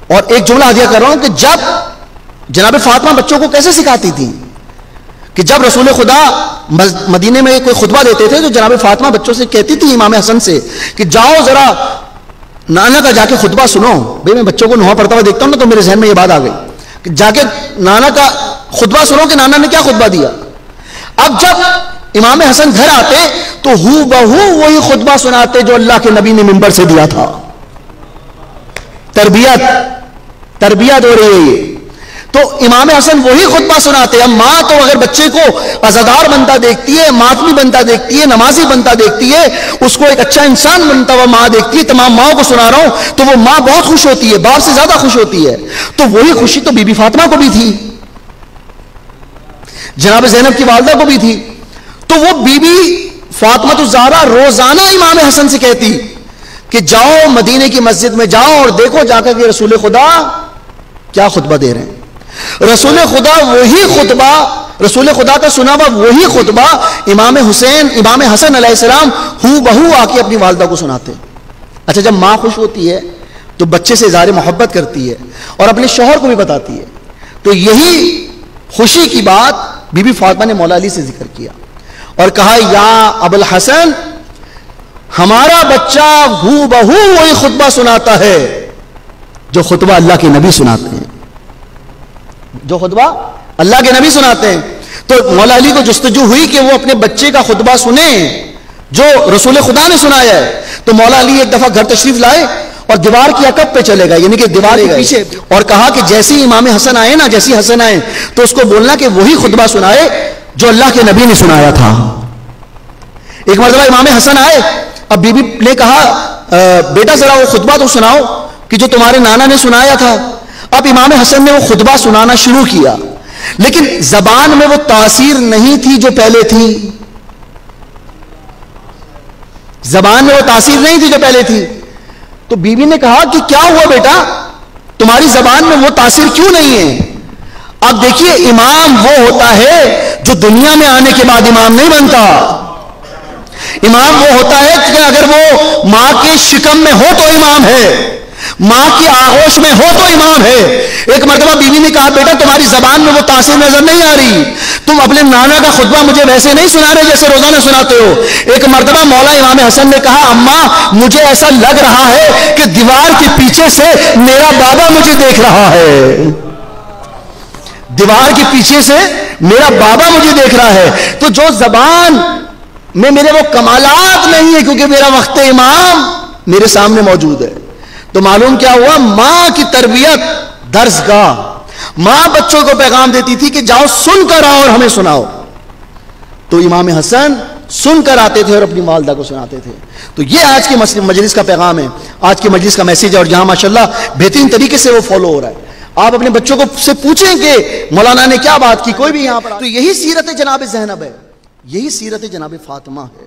اور ایک جملہ ہدیہ کر رہا ہوں کہ جب جناب فاطمہ بچوں کو کیسے سکھاتی تھی کہ جب رسول خدا مدینے میں کوئی خطبہ دیتے تھے تو جناب فاطمہ بچوں سے کہتی تھی امام حسن سے کہ جاؤ ذرا نانا کا جا کے خطبہ سنو. بھئی میں بچوں کو نوحہ پڑھتا ہوا دیکھتا ہوں نا تو میرے ذہن میں یہ بات آ گئی کہ جا کے نانا کا خطبہ سنو کہ نانا نے کیا خطبہ دیا. اب جب امام حسن گھر آتے تو ہو بہو وہی خطبہ سناتے جو اللہ کے نبی نے منبر سے دیا تھا. تربیت ہو رہی ہے یہ. تو امام حسن وہی خطبہ سناتے. اب ماں تو اگر بچے کو عزادار بنتا دیکھتی ہے, ماتمی بنتا دیکھتی ہے, نمازی بنتا دیکھتی ہے, اس کو ایک اچھا انسان بنتا ہوا ماں دیکھتی ہے. تمام ماں کو سنا رہا ہوں تو وہ ماں بہت خوش ہوتی ہے, باپ سے زیادہ خوش ہوتی ہے. تو وہی خوشی تو بی بی فاطمہ کو بھی تھی, جناب زینب کی والدہ کو بھی تھی. تو وہ بی بی فاطمہ الزہرا روزانہ امام حسن سے کہتی کہ جاؤ مدینے کی مسجد میں جاؤ اور دیکھو جا کر کہ رسول خدا کیا خطبہ دے رہے ہیں. رسول خدا وہی خطبہ, رسول خدا کا سنا ہوا وہی خطبہ امام حسن علیہ السلام ہو بہو آ کے اپنی والدہ کو سناتے. اچھا, جب ماں خوش ہوتی ہے تو بچے سے اظہار محبت کرتی ہے اور اپنے شوہر کو بھی بتاتی ہے. تو یہی خوشی کی بات بی بی فاطمہ نے مولا علی سے ذکر کیا اور کہا یا ابو الحسن ہمارا بچہ ہو بہو وہی خطبہ سناتا ہے جو خطبہ اللہ کے نبی سناتے ہیں, جو خطبہ اللہ کے نبی سناتے ہیں. تو مولا علی کو جستجو ہوئی کہ وہ اپنے بچے کا خطبہ سنیں جو رسول خدا نے سنایا ہے. تو مولا علی ایک دفعہ گھر تشریف لائے اور دیوار کی عقب پہ چلے گئے, یعنی کہ دیوار کے پیچھے, اور کہا کہ جیسی امام حسن آئے نا, جیسی حسن آئے تو اس کو بولنا کہ وہی خطبہ سنائے جو اللہ کے نبی نے سنایا تھا. ایک مرتبہ امام حسن آئے, اب بی بی نے کہا بیٹا ذرا وہ خطبہ تو سناؤ کہ جو تمہارے نانا نے سنایا تھا. اب امام حسن نے وہ خطبہ سنانا شروع کیا, لیکن زبان میں وہ تاثیر نہیں تھی جو پہلے تھی. زبان میں وہ تاثیر نہیں تھی جو پہلے تھی. تو بی بی نے کہا کہ کیا ہوا بیٹا, تمہاری زبان میں وہ تاثیر کیوں نہیں ہے؟ اب دیکھیے امام وہ ہوتا ہے جو دنیا میں آنے کے بعد امام نہیں بنتا. امام وہ ہوتا ہے کہ اگر وہ ماں کے شکم میں ہو تو امام ہے, ماں کی آغوش میں ہو تو امام ہے. ایک مرتبہ بیوی نے کہا بیٹا تمہاری زبان میں وہ تاثیر نظر نہیں آ رہی, تم اپنے نانا کا خطبہ مجھے ویسے نہیں سنا رہے جیسے روزانہ سناتے ہو. ایک مرتبہ مولا امام حسن نے کہا اماں مجھے ایسا لگ رہا ہے کہ دیوار کے پیچھے سے میرا بابا مجھے دیکھ رہا ہے, دیوار کے پیچھے سے میرا بابا مجھے دیکھ رہا ہے. تو جو زبان میں میرے وہ کمالات نہیں ہے کیونکہ میرا وقت امام میرے سامنے موجود ہے. تو معلوم کیا ہوا, ماں کی تربیت درسگاہ. ماں بچوں کو پیغام دیتی تھی کہ جاؤ سن کر آؤ اور ہمیں سناؤ. تو امام حسن سن کر آتے تھے اور اپنی والدہ کو سناتے تھے. تو یہ آج کی مجلس کا پیغام ہے, آج کی مجلس کا میسیج ہے, اور جہاں ماشاءاللہ بہترین طریقے سے وہ فالو ہو رہا ہے. آپ اپنے بچوں کو سے پوچھیں کہ مولانا نے کیا بات کی, کوئی بھی یہاں پر. تو یہی سیرت جناب زینب ہے, یہی سیرت جناب فاطمہ ہے.